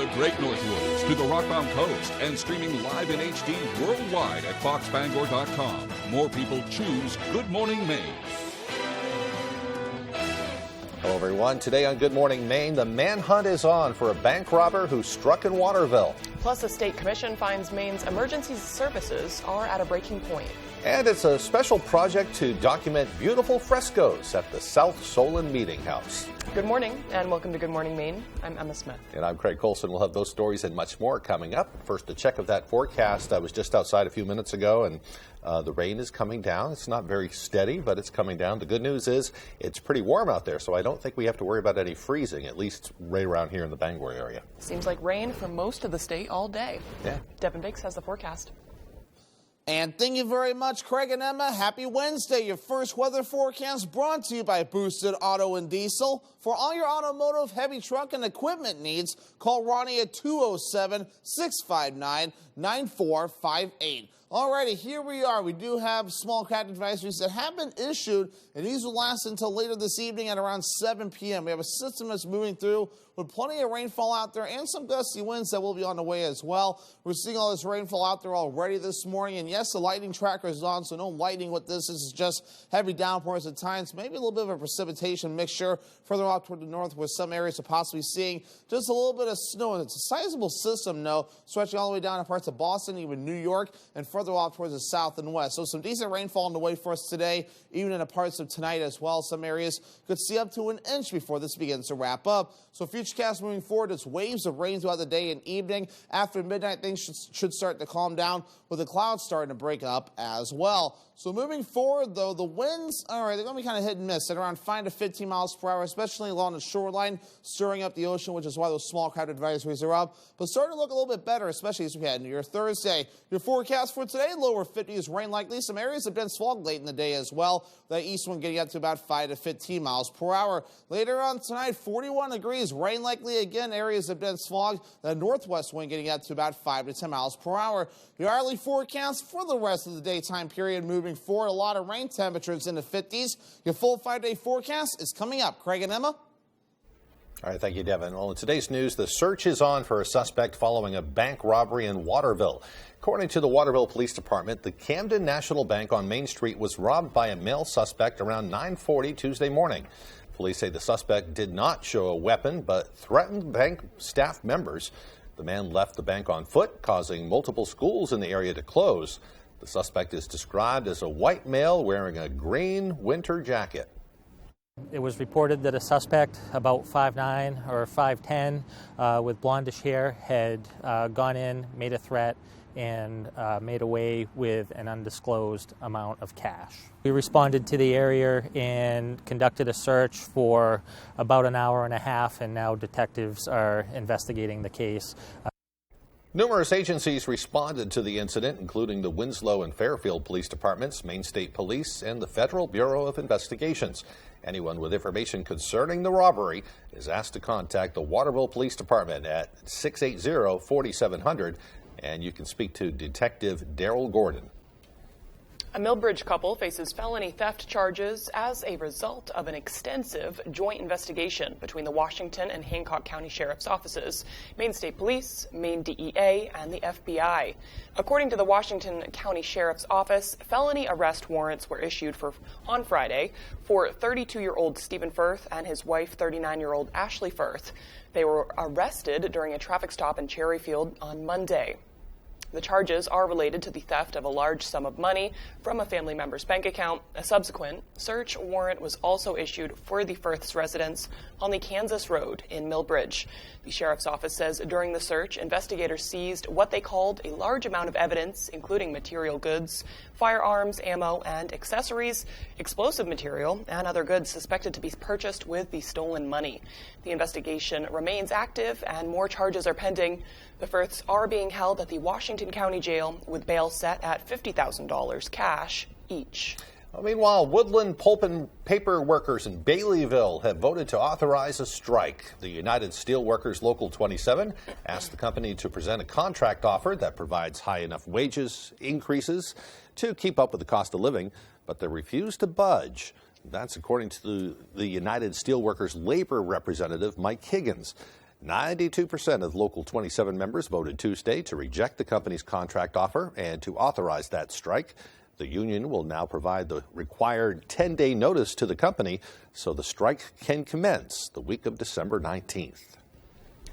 the Great Northwoods to the Rockbound Coast and streaming live in HD worldwide at foxbangor.com. More people choose Good Morning Maine. Hello, everyone. Today on Good Morning Maine, the manhunt is on for a bank robber who struck in Waterville. Plus, a state commission finds Maine's emergency services are at a breaking point. And it's a special project to document beautiful frescoes at the South Solon Meeting House. Good morning, and welcome to Good Morning Maine. I'm Emma Smith. And I'm Craig Colson. We'll have those stories and much more coming up. First, a check of that forecast. I was just outside a few minutes ago, and the rain is coming down. It's not very steady, but it's coming down. The good news is it's pretty warm out there, so I don't think we have to worry about any freezing, at least right around here in the Bangor area. Seems like rain for most of the state all day. Yeah. Devin Biggs has the forecast. And thank you very much, Craig and Emma. Happy Wednesday. Your first weather forecast brought to you by Boosted Auto and Diesel. For all your automotive, heavy truck, and equipment needs, call Ronnie at 207-659-9458. Alrighty, here we are. We do have small craft advisories that have been issued, and these will last until later this evening at around 7 p.m. We have a system that's moving through with plenty of rainfall out there and some gusty winds that will be on the way as well. We're seeing all this rainfall out there already this morning, and yes, the lightning tracker is on, so no lightning with this. This is just heavy downpours at times, maybe a little bit of a precipitation mixture further off toward the north with some areas are possibly seeing just a little bit of snow. And it's a sizable system, though, stretching all the way down to parts of Boston, even New York, and further off towards the south and west. So some decent rainfall on the way for us today, even in the parts of tonight as well. Some areas could see up to an inch before this begins to wrap up. So futurecast moving forward, it's waves of rain throughout the day and evening. After midnight, things should start to calm down with the clouds starting to break up as well. So moving forward, though, the winds, all right, they're going to be kind of hit and miss at around 5 to 15 miles per hour, especially along the shoreline, stirring up the ocean, which is why those small craft advisories are up. But starting to look a little bit better, especially as we head into your Thursday. Your forecast for today, lower 50s, rain likely. Some areas of dense fog late in the day as well. The east one getting up to about 5 to 15 miles per hour. Later on tonight, 41 degrees, rain likely again, areas of dense fog. The northwest wind getting up to about 5 to 10 miles per hour. Your hourly forecast for the rest of the daytime period moving forward, a lot of rain, temperatures in the 50s. Your full 5-day forecast is coming up. Craig and Emma. All right, thank you, Devin. Well, in today's news, the search is on for a suspect following a bank robbery in Waterville. According to the Waterville Police Department, the Camden National Bank on Main Street was robbed by a male suspect around 9:40 Tuesday morning. Police say the suspect did not show a weapon, but threatened bank staff members. The man left the bank on foot, causing multiple schools in the area to close. The suspect is described as a white male wearing a green winter jacket. It was reported that a suspect about 5'9" or 5'10" with blondish hair had gone in, made a threat, and made away with an undisclosed amount of cash. We responded to the area and conducted a search for about an hour and a half, and now detectives are investigating the case. Numerous agencies responded to the incident, including the Winslow and Fairfield Police Departments, Maine State Police, and the Federal Bureau of Investigations. Anyone with information concerning the robbery is asked to contact the Waterville Police Department at 680-4700, and you can speak to Detective Daryl Gordon. A Millbridge couple faces felony theft charges as a result of an extensive joint investigation between the Washington and Hancock County Sheriff's offices, Maine State Police, Maine DEA, and the FBI. According to the Washington County Sheriff's Office, felony arrest warrants were issued on Friday for 32-year-old Stephen Firth and his wife, 39-year-old Ashley Firth. They were arrested during a traffic stop in Cherryfield on Monday. The charges are related to the theft of a large sum of money from a family member's bank account. A subsequent search warrant was also issued for the Firth's residence on the Kansas Road in Millbridge. The sheriff's office says during the search, investigators seized what they called a large amount of evidence, including material goods, firearms, ammo, and accessories, explosive material, and other goods suspected to be purchased with the stolen money. The investigation remains active and more charges are pending. The Firths are being held at the Washington County Jail with bail set at $50,000 cash each. Meanwhile, Woodland pulp and paper workers in Baileyville have voted to authorize a strike. The United Steelworkers Local 27 asked the company to present a contract offer that provides high enough wages increases to keep up with the cost of living, but they refused to budge. That's according to the United Steelworkers labor representative, Mike Higgins. 92% of Local 27 members voted Tuesday to reject the company's contract offer and to authorize that strike. The union will now provide the required 10-day notice to the company so the strike can commence the week of December 19th.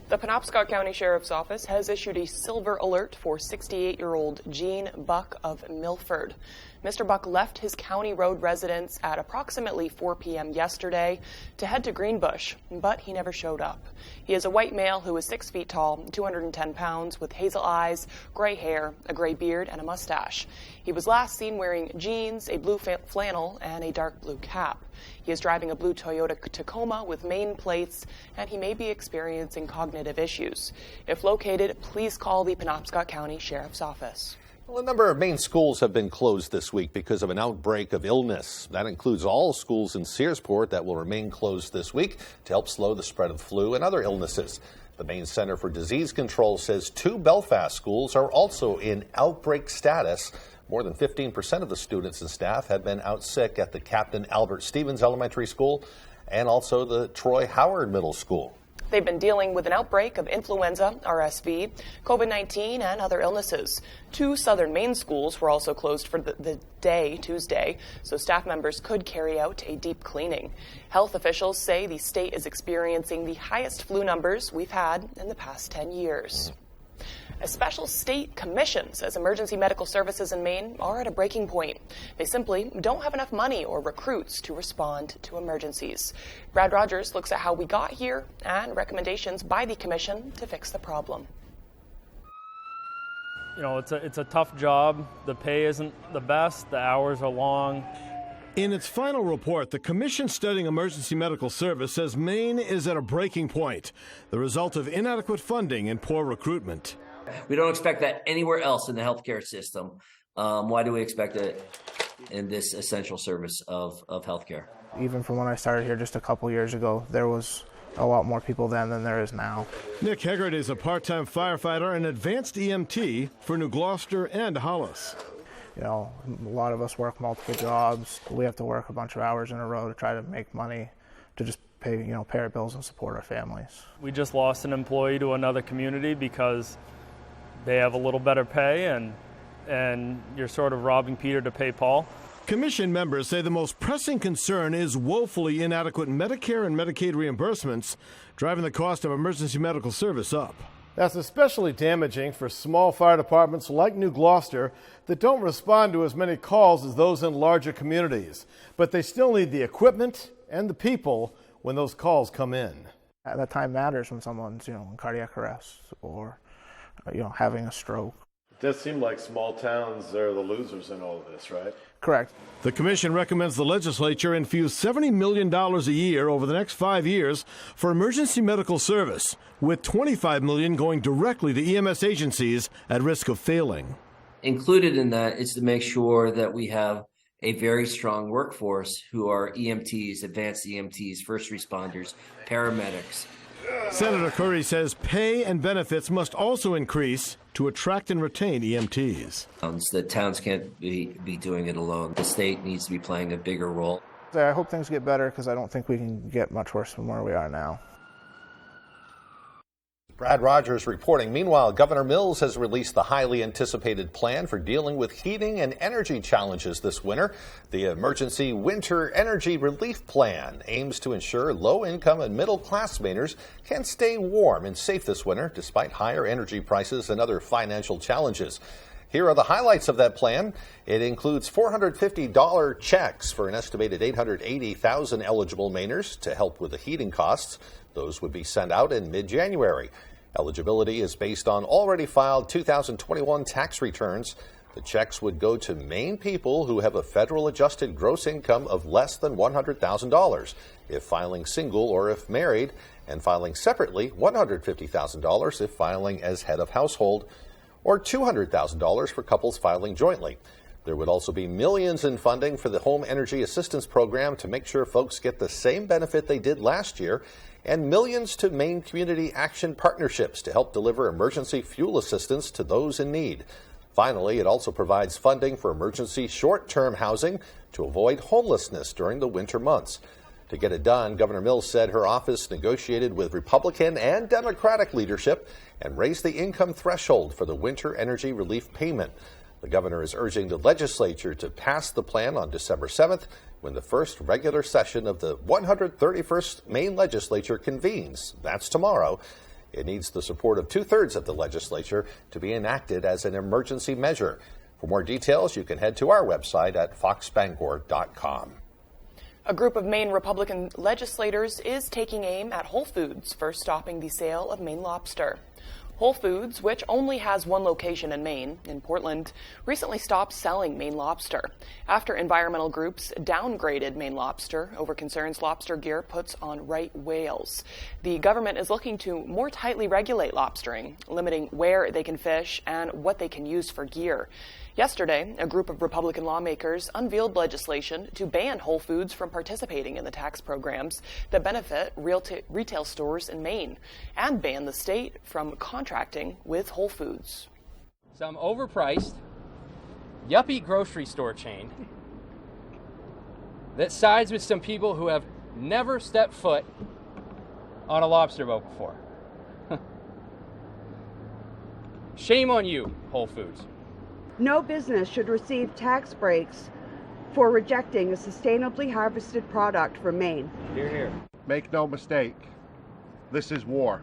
The Penobscot County Sheriff's Office has issued a silver alert for 68-year-old Gene Buck of Milford. Mr. Buck left his County Road residence at approximately 4 p.m. yesterday to head to Greenbush, but he never showed up. He is a white male who is 6 feet tall, 210 pounds, with hazel eyes, gray hair, a gray beard, and a mustache. He was last seen wearing jeans, a blue flannel, and a dark blue cap. He is driving a blue Toyota Tacoma with Maine plates, and he may be experiencing cognitive issues. If located, please call the Penobscot County Sheriff's Office. Well, a number of Maine schools have been closed this week because of an outbreak of illness. That includes all schools in Searsport that will remain closed this week to help slow the spread of flu and other illnesses. The Maine Center for Disease Control says 2 Belfast schools are also in outbreak status. More than 15% of the students and staff have been out sick at the Captain Albert Stevens Elementary School and also the Troy Howard Middle School. They've been dealing with an outbreak of influenza, RSV, COVID-19, and other illnesses. 2 southern Maine schools were also closed for the day Tuesday, so staff members could carry out a deep cleaning. Health officials say the state is experiencing the highest flu numbers we've had in the past 10 years. A special state commission says emergency medical services in Maine are at a breaking point. They simply don't have enough money or recruits to respond to emergencies. Brad Rogers looks at how we got here and recommendations by the commission to fix the problem. You know, it's a tough job. The pay isn't the best. The hours are long. In its final report, the Commission studying emergency medical service says Maine is at a breaking point, the result of inadequate funding and poor recruitment. We don't expect that anywhere else in the healthcare system. Why do we expect it in this essential service of healthcare? Even from when I started here just a couple years ago, there was a lot more people then than there is now. Nick Heggard is a part-time firefighter and advanced EMT for New Gloucester and Hollis. You know, a lot of us work multiple jobs. We have to work a bunch of hours in a row to try to make money to just pay our bills and support our families. We just lost an employee to another community because they have a little better pay, and you're sort of robbing Peter to pay Paul. Commission members say the most pressing concern is woefully inadequate Medicare and Medicaid reimbursements, driving the cost of emergency medical service up. That's especially damaging for small fire departments like New Gloucester that don't respond to as many calls as those in larger communities. But they still need the equipment and the people when those calls come in. That time matters when someone's, in cardiac arrest or, having a stroke. It does seem like small towns are the losers in all of this, right? Correct. The commission recommends the legislature infuse $70 million a year over the next 5 years for emergency medical service, with $25 million going directly to EMS agencies at risk of failing. Included in that is to make sure that we have a very strong workforce who are EMTs, advanced EMTs, first responders, paramedics. Senator Curry says pay and benefits must also increase to attract and retain EMTs. The towns can't be doing it alone. The state needs to be playing a bigger role. I hope things get better because I don't think we can get much worse from where we are now. Brad Rogers reporting. Meanwhile, Governor Mills has released the highly anticipated plan for dealing with heating and energy challenges this winter. The Emergency Winter Energy Relief Plan aims to ensure low-income and middle-class Mainers can stay warm and safe this winter despite higher energy prices and other financial challenges. Here are the highlights of that plan. It includes $450 checks for an estimated 880,000 eligible Mainers to help with the heating costs. Those would be sent out in mid-January. Eligibility is based on already filed 2021 tax returns. The checks would go to Maine people who have a federal adjusted gross income of less than $100,000 if filing single or if married, and filing separately $150,000 if filing as head of household, or $200,000 for couples filing jointly. There would also be millions in funding for the Home Energy Assistance Program to make sure folks get the same benefit they did last year, and millions to Maine Community Action Partnerships to help deliver emergency fuel assistance to those in need. Finally, it also provides funding for emergency short-term housing to avoid homelessness during the winter months. To get it done, Governor Mills said her office negotiated with Republican and Democratic leadership and raised the income threshold for the winter energy relief payment. The governor is urging the legislature to pass the plan on December 7th when the first regular session of the 131st Maine legislature convenes. That's tomorrow. It needs the support of 2/3 of the legislature to be enacted as an emergency measure. For more details, you can head to our website at foxbangor.com. A group of Maine Republican legislators is taking aim at Whole Foods for stopping the sale of Maine lobster. Whole Foods, which only has one location in Maine, in Portland, recently stopped selling Maine lobster after environmental groups downgraded Maine lobster over concerns lobster gear puts on right whales. The government is looking to more tightly regulate lobstering, limiting where they can fish and what they can use for gear. Yesterday, a group of Republican lawmakers unveiled legislation to ban Whole Foods from participating in the tax programs that benefit retail stores in Maine and ban the state from contracting with Whole Foods. Some overpriced, yuppie grocery store chain that sides with some people who have never stepped foot on a lobster boat before. Shame on you, Whole Foods. No business should receive tax breaks for rejecting a sustainably harvested product from Maine. Hear, hear. Make no mistake, this is war.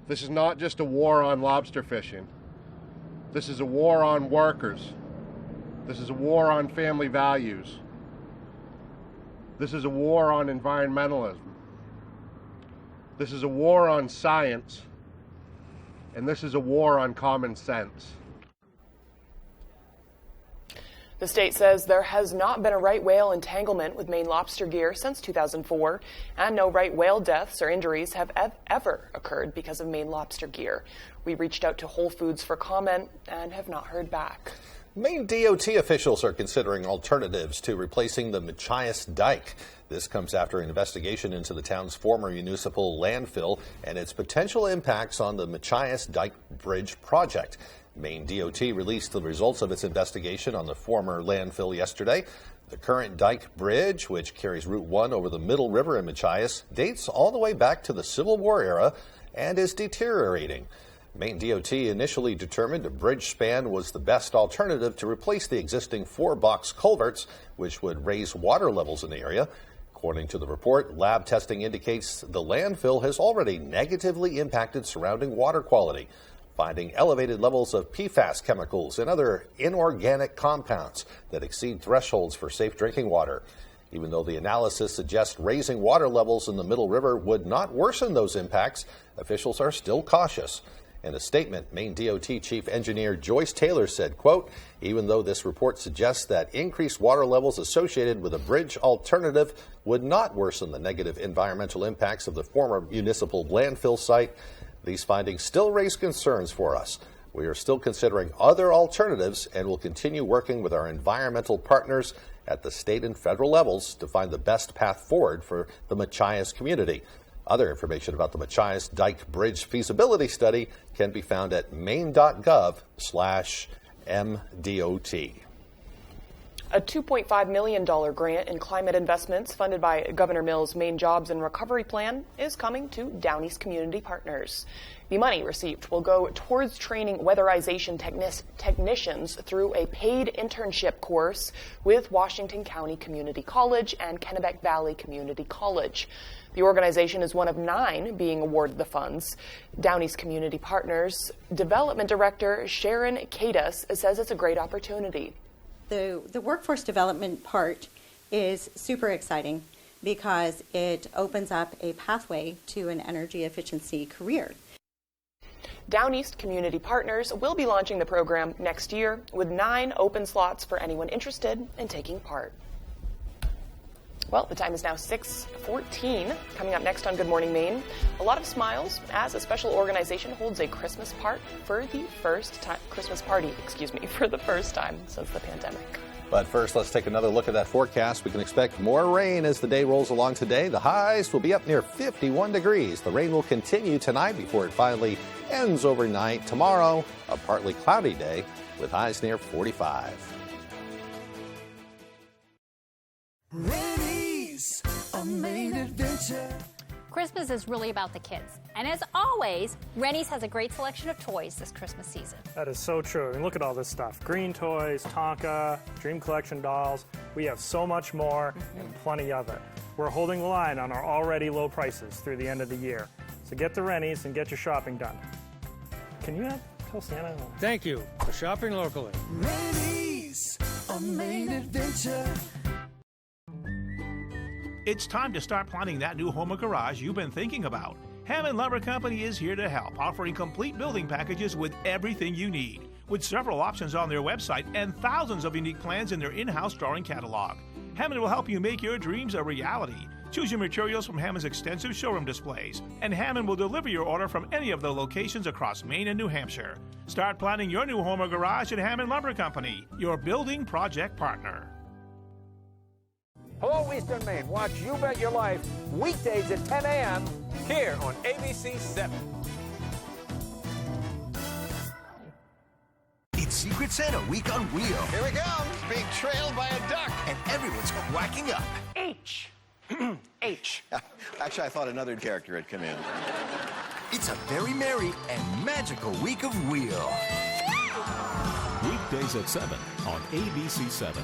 This is not just a war on lobster fishing. This is a war on workers. This is a war on family values. This is a war on environmentalism. This is a war on science. And this is a war on common sense. The state says there has not been a right whale entanglement with Maine lobster gear since 2004, and no right whale deaths or injuries have ever occurred because of Maine lobster gear. We reached out to Whole Foods for comment and have not heard back. Maine DOT officials are considering alternatives to replacing the Machias Dike. This comes after an investigation into the town's former municipal landfill and its potential impacts on the Machias Dike Bridge project. Maine DOT released the results of its investigation on the former landfill yesterday. The current dike bridge, which carries Route 1 over the Middle River in Machias, dates all the way back to the Civil War era and is deteriorating. Maine DOT initially determined a bridge span was the best alternative to replace the existing 4-box culverts, which would raise water levels in the area. According to the report, lab testing indicates the landfill has already negatively impacted surrounding water quality, finding elevated levels of PFAS chemicals and other inorganic compounds that exceed thresholds for safe drinking water. Even though the analysis suggests raising water levels in the Middle River would not worsen those impacts, officials are still cautious. In a statement, Maine DOT Chief Engineer Joyce Taylor said, quote, even though this report suggests that increased water levels associated with a bridge alternative would not worsen the negative environmental impacts of the former municipal landfill site, these findings still raise concerns for us. We are still considering other alternatives and will continue working with our environmental partners at the state and federal levels to find the best path forward for the Machias community. Other information about the Machias Dike Bridge feasibility study can be found at maine.gov/MDOT. A $2.5 million grant in climate investments funded by Governor Mills' Maine Jobs and Recovery Plan is coming to Down East Community Partners. The money received will go towards training weatherization technicians through a paid internship course with Washington County Community College and Kennebec Valley Community College. The organization is one of 9 being awarded the funds. Down East Community Partners Development Director Sharon Cadus says it's a great opportunity. The workforce development part is super exciting because it opens up a pathway to an energy efficiency career. Down East Community Partners will be launching the program next year with 9 open slots for anyone interested in taking part. Well, the time is now 6:14. Coming up next on Good Morning Maine, a lot of smiles as a special organization holds a Christmas party for the first time since the pandemic. But first, let's take another look at that forecast. We can expect more rain as the day rolls along today. The highs will be up near 51 degrees. The rain will continue tonight before it finally ends overnight. Tomorrow, a partly cloudy day with highs near 45. Ready, main adventure. Christmas is really about the kids. And as always, Rennie's has a great selection of toys this Christmas season. That is so true. I mean, look at all this stuff. Green toys, Tonka, Dream Collection dolls. We have so much more and plenty of it. We're holding the line on our already low prices through the end of the year. So get to Rennie's and get your shopping done. Can you tell Santa? Thank you for shopping locally. Rennie's, a main adventure. It's time to start planning that new home or garage you've been thinking about. Hammond Lumber Company is here to help, offering complete building packages with everything you need. With several options on their website and thousands of unique plans in their in-house drawing catalog. Hammond will help you make your dreams a reality. Choose your materials from Hammond's extensive showroom displays, and Hammond will deliver your order from any of the locations across Maine and New Hampshire. Start planning your new home or garage at Hammond Lumber Company, your building project partner. Hello, Eastern Maine. Watch You Bet Your Life weekdays at 10 a.m. here on ABC 7. It's Secret Santa Week on Wheel. Here we go, being trailed by a duck. And everyone's whacking up. H. H. Actually, I thought another character had come in. It's a very merry and magical week of Wheel. Weekdays at 7 on ABC 7.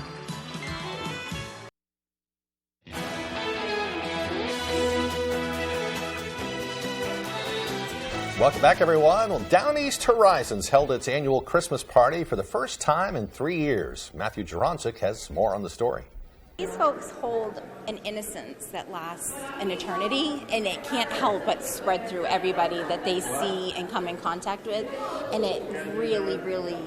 Welcome back, everyone. Well, Down East Horizons held its annual Christmas party for the first time in 3 years. Matthew Jaroncic has more on the story. These folks hold an innocence that lasts an eternity, and it can't help but spread through everybody that they see and come in contact with. And it really, really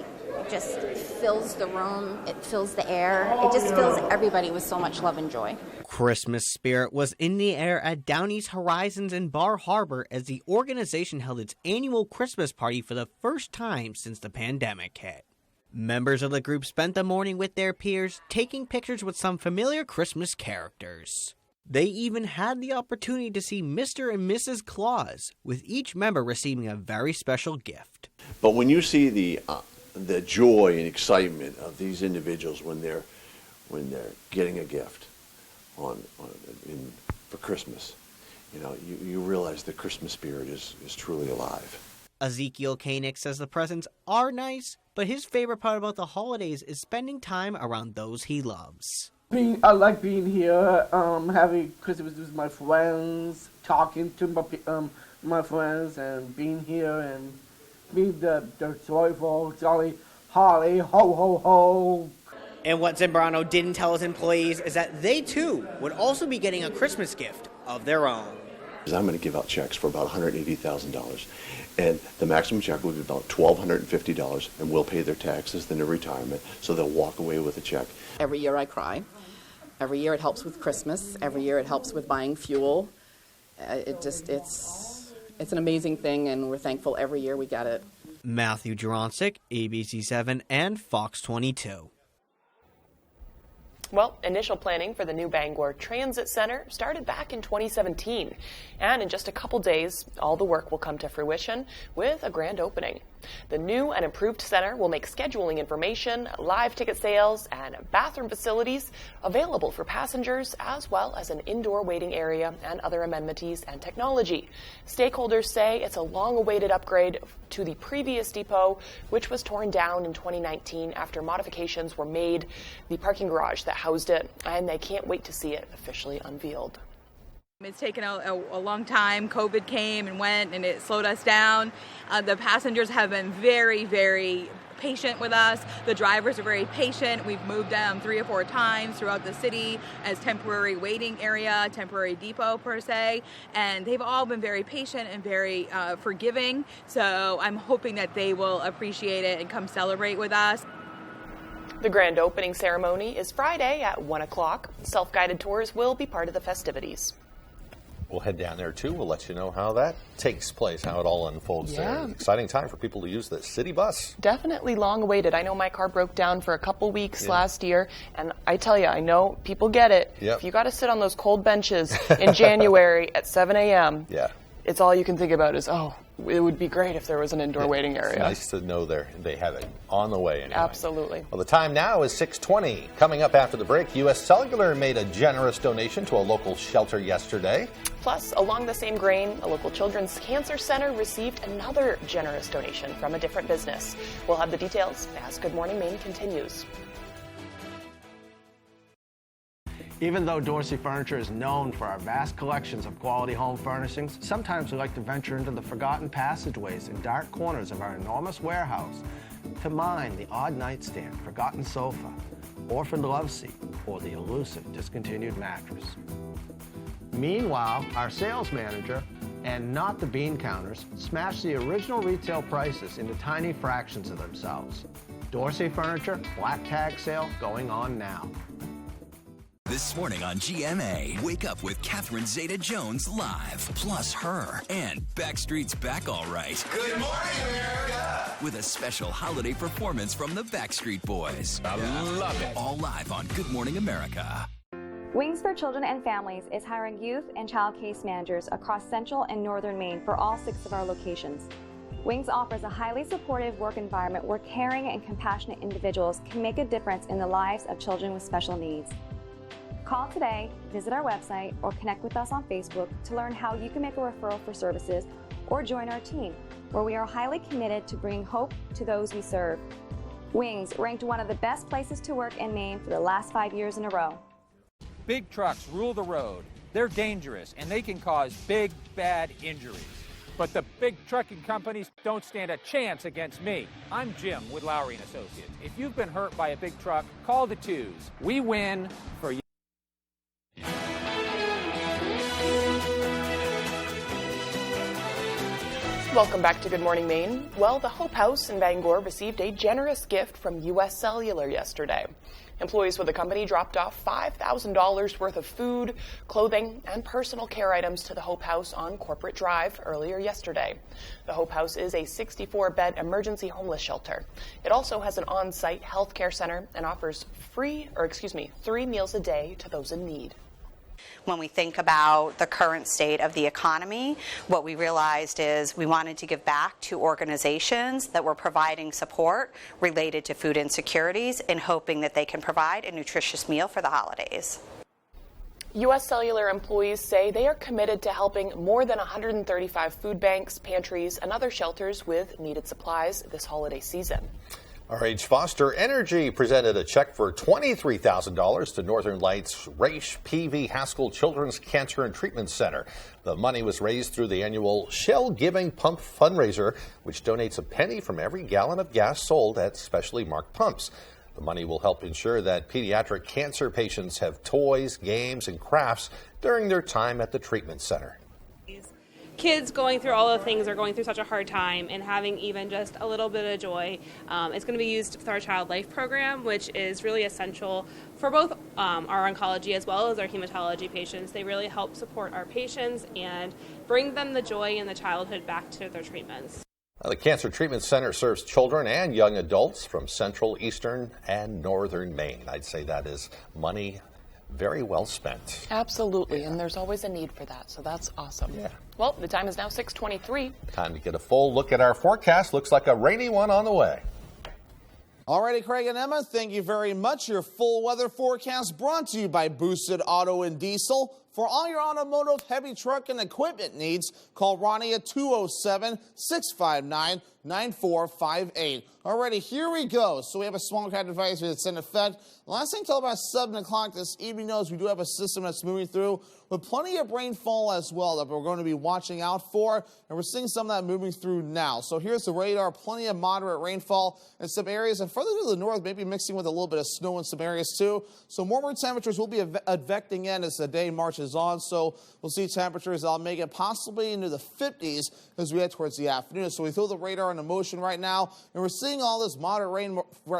just fills the room. It fills the air. It just fills everybody with so much love and joy. Christmas spirit was in the air at Down East Horizons in Bar Harbor as the organization held its annual Christmas party for the first time since the pandemic hit. Members of the group spent the morning with their peers, taking pictures with some familiar Christmas characters. They even had the opportunity to see Mr. and Mrs. Claus, with each member receiving a very special gift. But when you see the joy and excitement of these individuals when they're getting a gift for Christmas, you realize the Christmas spirit is truly alive. Ezekiel Koenig says the presents are nice, but his favorite part about the holidays is spending time around those he loves. I like being here, having Christmas with my friends, talking to my friends, and being here and being the joyful, jolly, holly, ho, ho, ho. And what Zambrano didn't tell his employees is that they too would also be getting a Christmas gift of their own. I'm going to give out checks for about $180,000, and the maximum check will be about $1,250, and we'll pay their taxes, then their retirement, so they'll walk away with a check. Every year I cry. Every year it helps with Christmas. Every year it helps with buying fuel. It's an amazing thing, and we're thankful every year we get it. Matthew Jaroncic, ABC 7 and Fox 22. Well, initial planning for the new Bangor Transit Center started back in 2017. And in just a couple days, all the work will come to fruition with a grand opening. The new and improved center will make scheduling information, live ticket sales, and bathroom facilities available for passengers, as well as an indoor waiting area and other amenities and technology. Stakeholders say it's a long-awaited upgrade to the previous depot, which was torn down in 2019 after modifications were made, the parking garage that housed it, and they can't wait to see it officially unveiled. It's taken a long time. COVID came and went, and it slowed us down. The passengers have been very, very patient with us. The drivers are very patient. We've moved them 3 or 4 times throughout the city as temporary waiting area, temporary depot per se, and they've all been very patient and very forgiving. So I'm hoping that they will appreciate it and come celebrate with us. The grand opening ceremony is Friday at 1 o'clock. Self-guided tours will be part of the festivities. We'll head down there, too. We'll let you know how that takes place, how it all unfolds there. Exciting time for people to use the city bus. Definitely long awaited. I know my car broke down for a couple weeks last year, and I tell you, I know people get it. Yep. If you got to sit on those cold benches in January at 7 a.m., it's all you can think about is, oh, it would be great if there was an indoor waiting area. It's nice to know they have it on the way anyway. Absolutely. Well, the time now is 6:20. Coming up after the break, U.S. Cellular made a generous donation to a local shelter yesterday. Plus, along the same grain, a local children's cancer center received another generous donation from a different business. We'll have the details as Good Morning Maine continues. Even though Dorsey Furniture is known for our vast collections of quality home furnishings, sometimes we like to venture into the forgotten passageways and dark corners of our enormous warehouse to mine the odd nightstand, forgotten sofa, orphaned love seat, or the elusive discontinued mattress. Meanwhile, our sales manager, and not the bean counters, smash the original retail prices into tiny fractions of themselves. Dorsey Furniture, black tag sale going on now. This morning on GMA, wake up with Catherine Zeta-Jones live, plus her, and Backstreet's Back All Right. Good morning, America! With a special holiday performance from the Backstreet Boys. I love it. All live on Good Morning America. Wings for Children and Families is hiring youth and child case managers across central and northern Maine for all 6 of our locations. Wings offers a highly supportive work environment where caring and compassionate individuals can make a difference in the lives of children with special needs. Call today, visit our website, or connect with us on Facebook to learn how you can make a referral for services or join our team, where we are highly committed to bringing hope to those we serve. Wings, ranked one of the best places to work in Maine for the last 5 years in a row. Big trucks rule the road. They're dangerous, and they can cause big, bad injuries. But the big trucking companies don't stand a chance against me. I'm Jim with Lowry & Associates. If you've been hurt by a big truck, call the twos. We win for you. Welcome back to Good Morning Maine. Well, the Hope House in Bangor received a generous gift from U.S. Cellular yesterday. Employees with the company dropped off $5,000 worth of food, clothing, and personal care items to the Hope House on Corporate Drive earlier yesterday. The Hope House is a 64-bed emergency homeless shelter. It also has an on-site health care center and offers 3 meals a day to those in need. When we think about the current state of the economy, what we realized is we wanted to give back to organizations that were providing support related to food insecurities and hoping that they can provide a nutritious meal for the holidays. U.S. Cellular employees say they are committed to helping more than 135 food banks, pantries, and other shelters with needed supplies this holiday season. RH Foster Energy presented a check for $23,000 to Northern Lights Raish P.V. Haskell Children's Cancer and Treatment Center. The money was raised through the annual Shell Giving Pump fundraiser, which donates a penny from every gallon of gas sold at specially marked pumps. The money will help ensure that pediatric cancer patients have toys, games, and crafts during their time at the treatment center. Kids going through all the things are going through such a hard time, and having even just a little bit of joy. It's going to be used with our Child Life program, which is really essential for both our oncology as well as our hematology patients. They really help support our patients and bring them the joy and the childhood back to their treatments. The Cancer Treatment Center serves children and young adults from central, eastern, and northern Maine. I'd say that is money very well spent. Absolutely, and there's always a need for that, so that's awesome. Yeah. Well, the time is now 6:23. Time to get a full look at our forecast. Looks like a rainy one on the way. Alrighty, Craig and Emma, thank you very much. Your full weather forecast brought to you by Boosted Auto and Diesel. For all your automotive, heavy truck, and equipment needs, call Ronnie at 207-659-9458. Alrighty, here we go. So we have a small craft advisory that's in effect. Lasting until about 7 o'clock this evening. Knows we do have a system that's moving through with plenty of rainfall as well that we're going to be watching out for. And we're seeing some of that moving through now. So here's the radar. Plenty of moderate rainfall in some areas. And further to the north, maybe mixing with a little bit of snow in some areas too. So warmer temperatures will be advecting in as the day marches on. So we'll see temperatures that'll make it possibly into the 50s as we head towards the afternoon. So we throw the radar into motion right now. And we're seeing all this moderate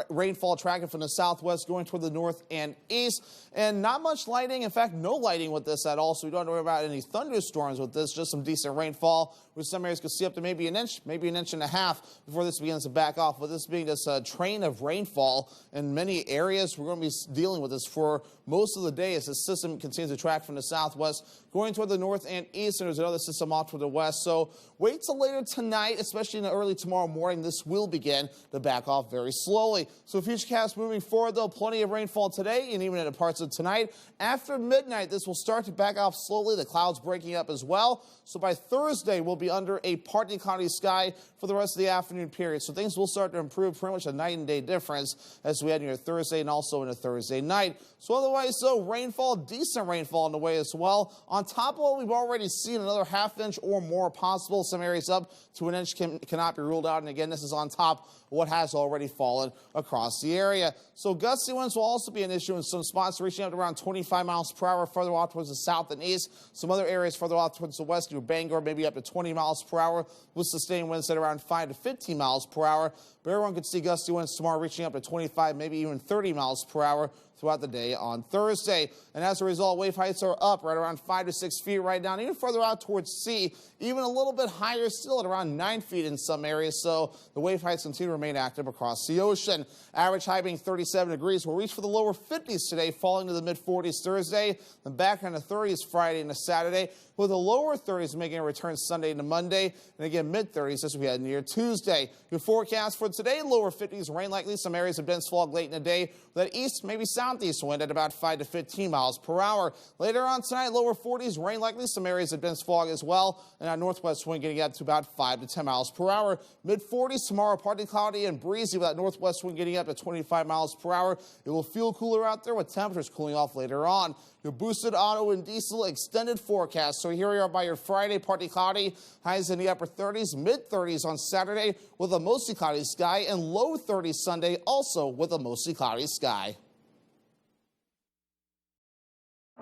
rainfall tracking from the southwest going toward the north and east. And not much lighting. In fact, no lighting with this at all. So we don't worry about any thunderstorms with this. Just some decent rainfall. With some areas could see up to maybe an inch and a half before this begins to back off. With this being just a train of rainfall in many areas, we're going to be dealing with this for most of the day as the system continues to track from the south. southwest, going toward the north and east, and there's another system off toward the west. So wait till later tonight, especially in the early tomorrow morning. This will begin to back off very slowly. So futurecast moving forward, though, plenty of rainfall today and even in parts of tonight. After midnight, this will start to back off slowly, the clouds breaking up as well. So by Thursday, we'll be under a partly cloudy sky for the rest of the afternoon period. So things will start to improve, pretty much a night and day difference as we head into Thursday and also into Thursday night. So otherwise, so rainfall, decent rainfall on the way as well. On top of what we've already seen, another half inch or more possible. Some areas up to an inch cannot be ruled out. And again, this is on top of what has already fallen across the area. So gusty winds will also be an issue in some spots, reaching up to around 25 miles per hour further off towards the south and east. Some other areas further off towards the west, near Bangor, maybe up to 20 miles per hour, with sustained winds at around 5 to 15 miles per hour. But everyone could see gusty winds tomorrow reaching up to 25, maybe even 30 miles per hour throughout the day on Thursday. And as a result, wave heights are up right around 5 to 6 feet right now, and even further out towards sea, even a little bit higher still at around 9 feet in some areas. So the wave heights continue to remain active across the ocean. Average high being 37 degrees. We'll reach for the lower 50s today, falling to the mid-40s Thursday, then back in the 30s Friday into Saturday, with the lower 30s making a return Sunday into Monday, and again mid-30s as we head near Tuesday. Your forecast for today, lower 50s, rain likely, some areas of dense fog late in the day, with that east, maybe southeast wind at about 5 to 15 miles per hour. Later on tonight, lower 40s, rain likely, some areas of dense fog as well, and our northwest wind getting up to about 5 to 10 miles per hour. Mid-40s tomorrow, partly cloudy and breezy, with that northwest wind getting up to 25 miles per hour. It will feel cooler out there with temperatures cooling off later on. Your boosted auto and diesel extended forecast. So here we are by your Friday, partly cloudy, highs in the upper 30s, mid-30s on Saturday with a mostly cloudy sky, and low 30s Sunday also with a mostly cloudy sky.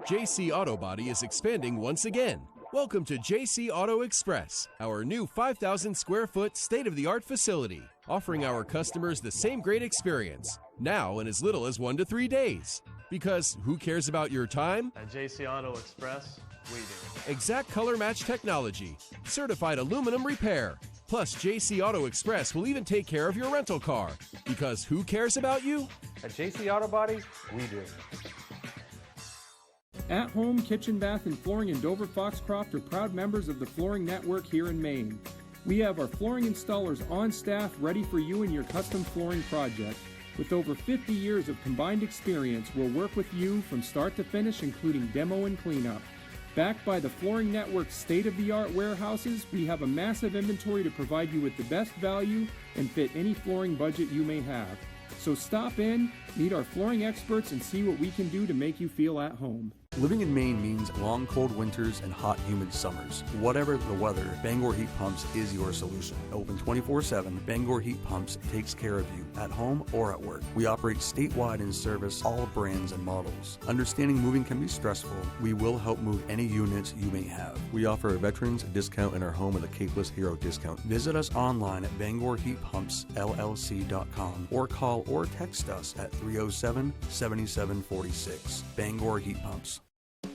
JC Auto Body is expanding once again. Welcome to JC Auto Express, our new 5,000 square foot state-of-the-art facility, offering our customers the same great experience, now in as little as 1 to 3 days. Because who cares about your time? At JC Auto Express, we do. Exact color match technology, certified aluminum repair. Plus, JC Auto Express will even take care of your rental car. Because who cares about you? At JC Auto Body, we do. At Home Kitchen, Bath, and Flooring in Dover Foxcroft are proud members of the Flooring Network here in Maine. We have our flooring installers on staff ready for you and your custom flooring project. With over 50 years of combined experience, we'll work with you from start to finish, including demo and cleanup. Backed by the Flooring Network's state-of-the-art warehouses, we have a massive inventory to provide you with the best value and fit any flooring budget you may have. So stop in, meet our flooring experts, and see what we can do to make you feel at home. Living in Maine means long, cold winters and hot, humid summers. Whatever the weather, Bangor Heat Pumps is your solution. Open 24/7, Bangor Heat Pumps takes care of you at home or at work. We operate statewide and service all brands and models. Understanding moving can be stressful. We will help move any units you may have. We offer a veterans discount in our home with a Capeless Hero discount. Visit us online at BangorHeatPumpsLLC.com or call or text us at 307-7746. Bangor Heat Pumps.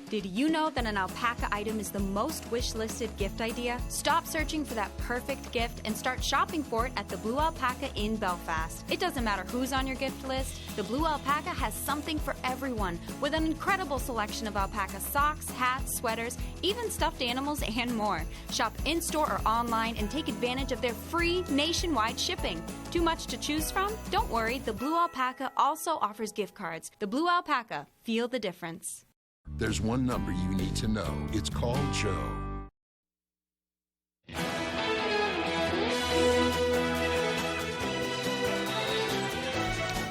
Did you know that an alpaca item is the most wish-listed gift idea? Stop searching for that perfect gift and start shopping for it at the Blue Alpaca in Belfast. It doesn't matter who's on your gift list, the Blue Alpaca has something for everyone with an incredible selection of alpaca socks, hats, sweaters, even stuffed animals, and more. Shop in-store or online and take advantage of their free nationwide shipping. Too much to choose from? Don't worry, the Blue Alpaca also offers gift cards. The Blue Alpaca, feel the difference. There's one number you need to know. It's called Joe.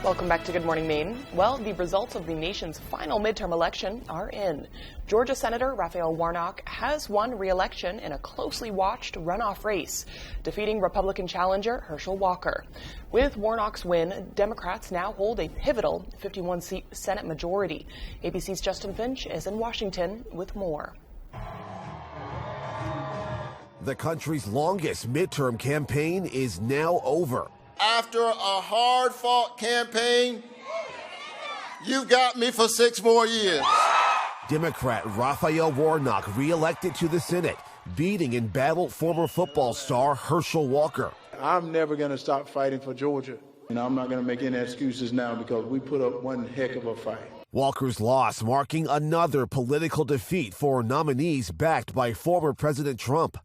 Welcome back to Good Morning Maine. Well, the results of the nation's final midterm election are in. Georgia Senator Raphael Warnock has won re-election in a closely watched runoff race, defeating Republican challenger Herschel Walker. With Warnock's win, Democrats now hold a pivotal 51-seat Senate majority. ABC's Justin Finch is in Washington with more. The country's longest midterm campaign is now over. After a hard-fought campaign, you got me for 6 more years. Democrat Raphael Warnock re-elected to the Senate, beating embattled former football star Herschel Walker. I'm never going to stop fighting for Georgia, and I'm not going to make any excuses now because we put up one heck of a fight. Walker's loss marking another political defeat for nominees backed by former President Trump.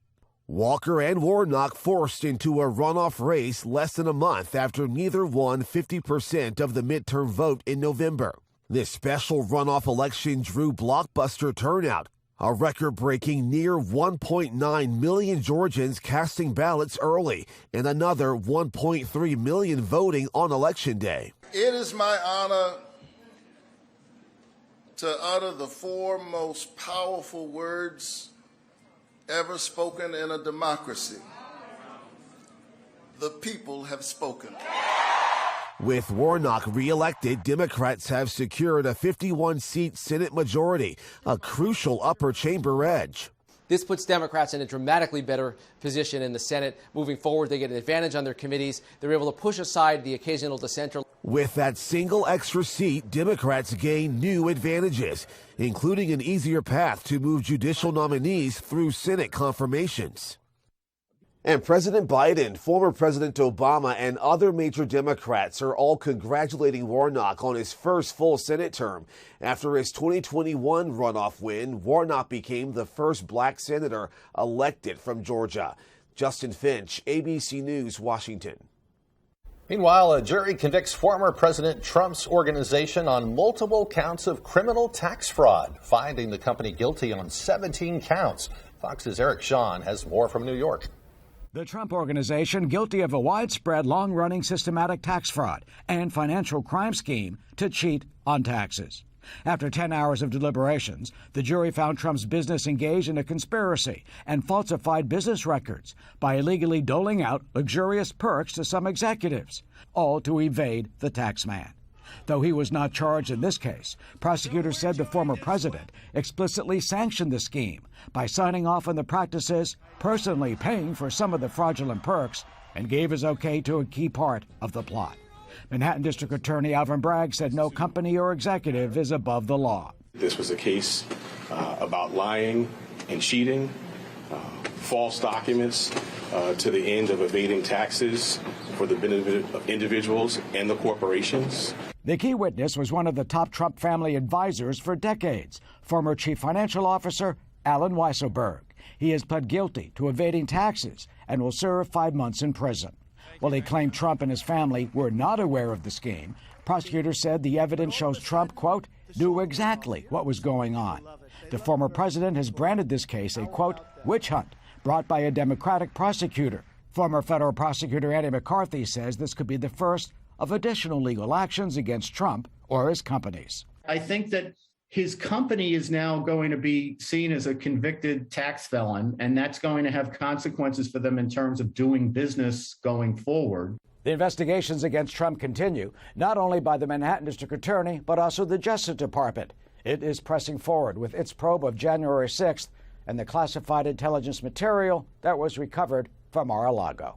Walker and Warnock forced into a runoff race less than a month after neither won 50% of the midterm vote in November. This special runoff election drew blockbuster turnout, a record-breaking near 1.9 million Georgians casting ballots early and another 1.3 million voting on Election Day. It is my honor to utter the four most powerful words ever spoken in a democracy. The people have spoken. With Warnock re-elected, Democrats have secured a 51-seat Senate majority, a crucial upper chamber edge. This puts Democrats in a dramatically better position in the Senate. Moving forward, they get an advantage on their committees. They're able to push aside the occasional dissenter. With that single extra seat, Democrats gain new advantages, including an easier path to move judicial nominees through Senate confirmations. And President Biden, former President Obama, and other major Democrats are all congratulating Warnock on his first full Senate term. After his 2021 runoff win, Warnock became the first black senator elected from Georgia. Justin Finch, ABC News, Washington. Meanwhile, a jury convicts former President Trump's organization on multiple counts of criminal tax fraud, finding the company guilty on 17 counts. Fox's Eric Shawn has more from New York. The Trump Organization guilty of a widespread, long-running systematic tax fraud and financial crime scheme to cheat on taxes. After 10 hours of deliberations, the jury found Trump's business engaged in a conspiracy and falsified business records by illegally doling out luxurious perks to some executives, all to evade the tax man. Though he was not charged in this case, prosecutors said the former president explicitly sanctioned the scheme by signing off on the practices, personally paying for some of the fraudulent perks, and gave his okay to a key part of the plot. Manhattan District Attorney Alvin Bragg said no company or executive is above the law. This was a case about lying and cheating, false documents to the end of evading taxes for the benefit of individuals and the corporations. The key witness was one of the top Trump family advisors for decades, former Chief Financial Officer Alan Weisselberg. He has pled guilty to evading taxes and will serve 5 months in prison. While he claimed Trump and his family were not aware of the scheme, prosecutors said the evidence shows Trump, quote, knew exactly what was going on. The former president has branded this case a, quote, witch hunt brought by a Democratic prosecutor. Former federal prosecutor Andy McCarthy says this could be the first of additional legal actions against Trump or his companies. I think that his company is now going to be seen as a convicted tax felon, and that's going to have consequences for them in terms of doing business going forward. The investigations against Trump continue, not only by the Manhattan District Attorney, but also the Justice Department. It is pressing forward with its probe of January 6th and the classified intelligence material that was recovered from Mar-a-Lago.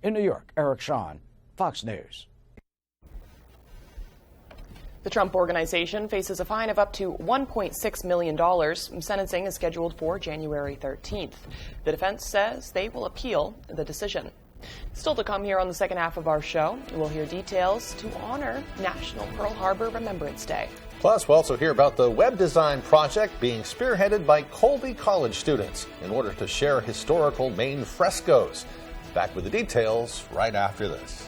In New York, Eric Shawn, Fox News. The Trump Organization faces a fine of up to $1.6 million. Sentencing is scheduled for January 13th. The defense says they will appeal the decision. Still to come here on the second half of our show, we'll hear details to honor National Pearl Harbor Remembrance Day. Plus, we'll also hear about the web design project being spearheaded by Colby College students in order to share historical Maine frescoes. Back with the details right after this.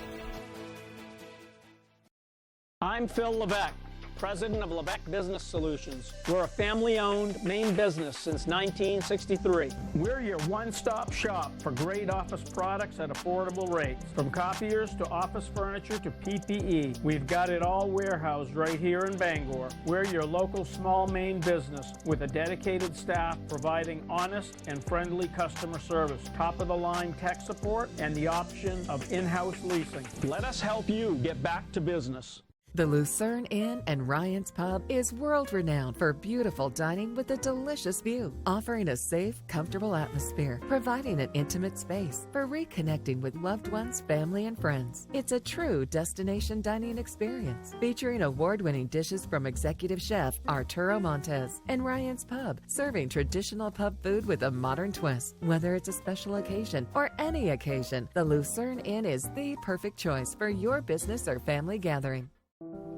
I'm Phil Levesque, president of Levesque Business Solutions. We're a family-owned Maine business since 1963. We're your one-stop shop for great office products at affordable rates. From copiers to office furniture to PPE, we've got it all warehoused right here in Bangor. We're your local small Maine business with a dedicated staff providing honest and friendly customer service, top-of-the-line tech support, and the option of in-house leasing. Let us help you get back to business. The Lucerne Inn and Ryan's Pub is world-renowned for beautiful dining with a delicious view, offering a safe, comfortable atmosphere, providing an intimate space for reconnecting with loved ones, family, and friends. It's a true destination dining experience, featuring award-winning dishes from executive chef Arturo Montes, and Ryan's Pub, serving traditional pub food with a modern twist. Whether it's a special occasion or any occasion, the Lucerne Inn is the perfect choice for your business or family gathering.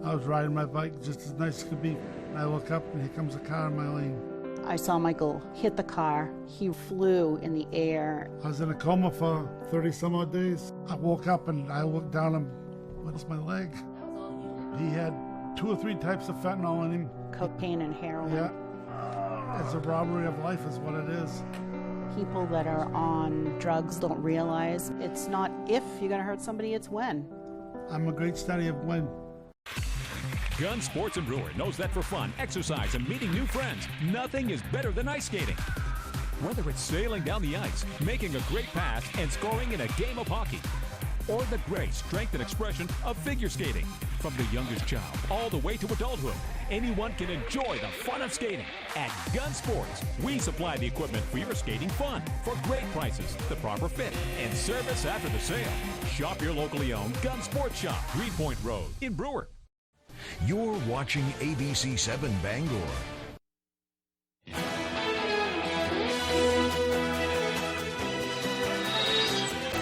I was riding my bike just as nice as could be. I look up and here comes a car in my lane. I saw Michael hit the car. He flew in the air. I was in a coma for 30 some odd days. I woke up and I looked down and what is my leg? He had 2 or 3 types of fentanyl in him. Cocaine and heroin. Yeah. It's a robbery of life is what it is. People that are on drugs don't realize it's not if you're going to hurt somebody, it's when. I'm a great study of when. Gun Sports and Brewer knows that for fun, exercise, and meeting new friends, nothing is better than ice skating. Whether it's sailing down the ice, making a great pass, and scoring in a game of hockey, or the grace, strength, and expression of figure skating. From the youngest child all the way to adulthood, anyone can enjoy the fun of skating. At Gun Sports, we supply the equipment for your skating fun for great prices, the proper fit, and service after the sale. Shop your locally owned Gun Sports Shop, Greenpoint Road in Brewer. You're watching ABC 7 Bangor.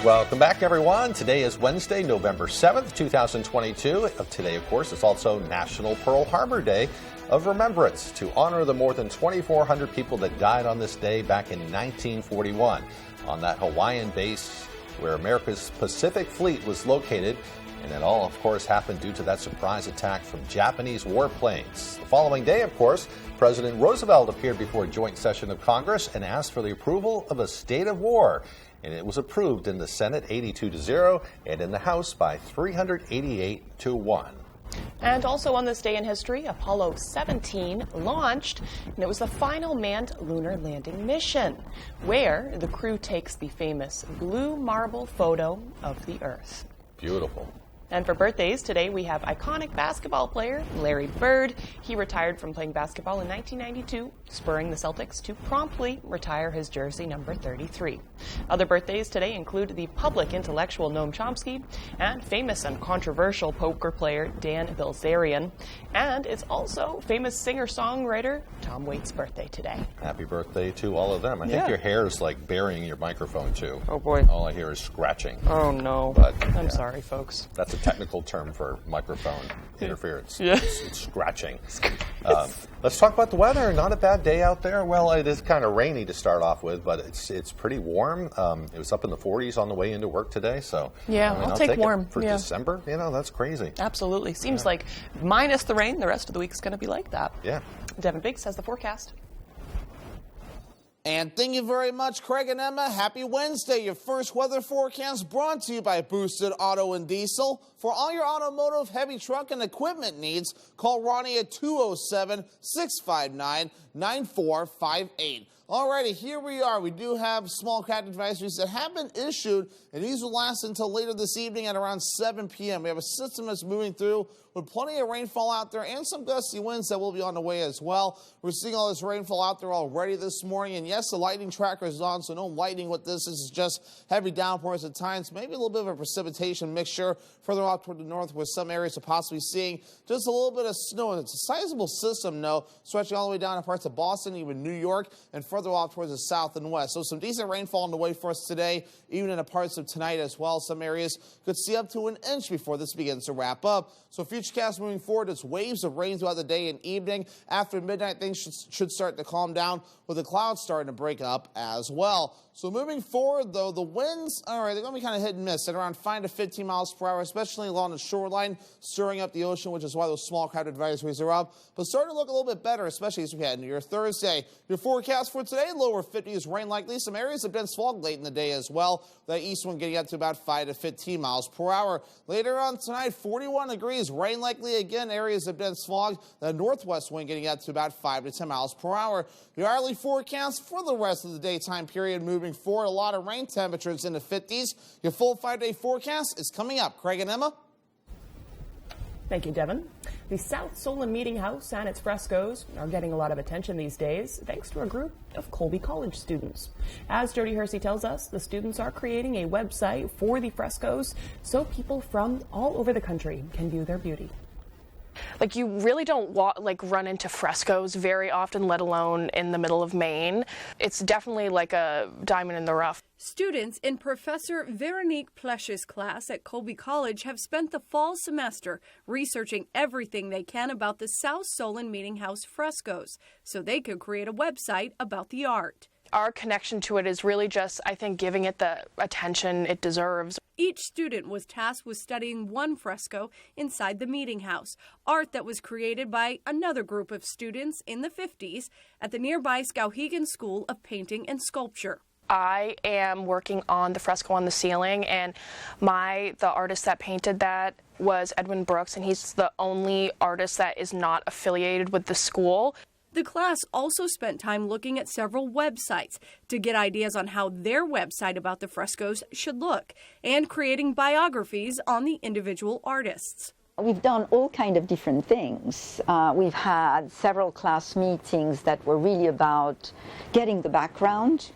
Welcome back, everyone. Today is Wednesday, November 7th, 2022. Today, of course, is also National Pearl Harbor Day of Remembrance to honor the more than 2,400 people that died on this day back in 1941 on that Hawaiian base where America's Pacific Fleet was located. And it all, of course, happened due to that surprise attack from Japanese warplanes. The following day, of course, President Roosevelt appeared before a joint session of Congress and asked for the approval of a state of war. And it was approved in the Senate 82-0 and in the House by 388-1. And also on this day in history, Apollo 17 launched, and it was the final manned lunar landing mission, where the crew takes the famous blue marble photo of the Earth. Beautiful. And for birthdays today, we have iconic basketball player Larry Bird. He retired from playing basketball in 1992, spurring the Celtics to promptly retire his jersey number 33. Other birthdays today include the public intellectual Noam Chomsky and famous and controversial poker player Dan Bilzerian. And it's also famous singer-songwriter Tom Waits' birthday today. Happy birthday to all of them. I think your hair is like burying your microphone, too. Oh, boy. All I hear is scratching. Oh, no. But I'm sorry, folks. That's a technical term for microphone interference. Yeah. It's scratching. Let's talk about the weather. Not a bad day out there. Well, it is kind of rainy to start off with, but it's pretty warm. It was up in the 40s on the way into work today. So yeah, I'll take warm. For December, that's crazy. Absolutely. Seems like minus the rain, the rest of the week is going to be like that. Yeah. Devin Biggs has the forecast. And thank you very much, Craig and Emma. Happy Wednesday. Your first weather forecast brought to you by Boosted Auto and Diesel. For all your automotive, heavy truck, and equipment needs, call Ronnie at 207-659-9458. Alrighty, here we are. We do have small craft advisories that have been issued, and these will last until later this evening at around 7 p.m. We have a system that's moving through with plenty of rainfall out there and some gusty winds that will be on the way as well. We're seeing all this rainfall out there already this morning, and yes, the lightning tracker is on, so no lightning with this. This is just heavy downpours at times, maybe a little bit of a precipitation mixture further off toward the north where some areas are possibly seeing just a little bit of snow. And it's a sizable system, though, stretching all the way down to parts of Boston, even New York, and further off towards the south and west. So some decent rainfall on the way for us today, even in the parts of tonight as well. Some areas could see up to an inch before this begins to wrap up. So futurecast moving forward, it's waves of rain throughout the day and evening. After midnight, things should start to calm down with the clouds starting to break up as well. So moving forward, though, the winds, all right, they're going to be kind of hit and miss at around 5 to 15 miles per hour, especially along the shoreline, stirring up the ocean, which is why those small craft advisories are up. But starting to look a little bit better, especially as we head into your Thursday. Your forecast for today, lower 50s, rain likely. Some areas of dense fog late in the day as well. The east one getting up to about 5 to 15 miles per hour. Later on tonight, 41 degrees, rain likely again, areas of dense fog. The northwest wind getting up to about 5 to 10 miles per hour. Your hourly forecast for the rest of the daytime period moving forward, a lot of rain, temperatures in the 50s. Your full 5-day forecast is coming up. Craig and Emma. Thank you, Devin. The South Solon Meeting House and its frescoes are getting a lot of attention these days, thanks to a group of Colby College students. As Jody Hersey tells us, the students are creating a website for the frescoes so people from all over the country can view their beauty. Like, you really don't run into frescoes very often, let alone in the middle of Maine. It's definitely like a diamond in the rough. Students in Professor Veronique Plesch's class at Colby College have spent the fall semester researching everything they can about the South Solon Meeting House frescoes so they could create a website about the art. Our connection to it is really just, I think, giving it the attention it deserves. Each student was tasked with studying one fresco inside the meeting house, art that was created by another group of students in the 50s at the nearby Skowhegan School of Painting and Sculpture. I am working on the fresco on the ceiling, and the artist that painted that was Edwin Brooks, and he's the only artist that is not affiliated with the school. The class also spent time looking at several websites to get ideas on how their website about the frescoes should look, and creating biographies on the individual artists. We've done all kinds of different things. We've had several class meetings that were really about getting the background.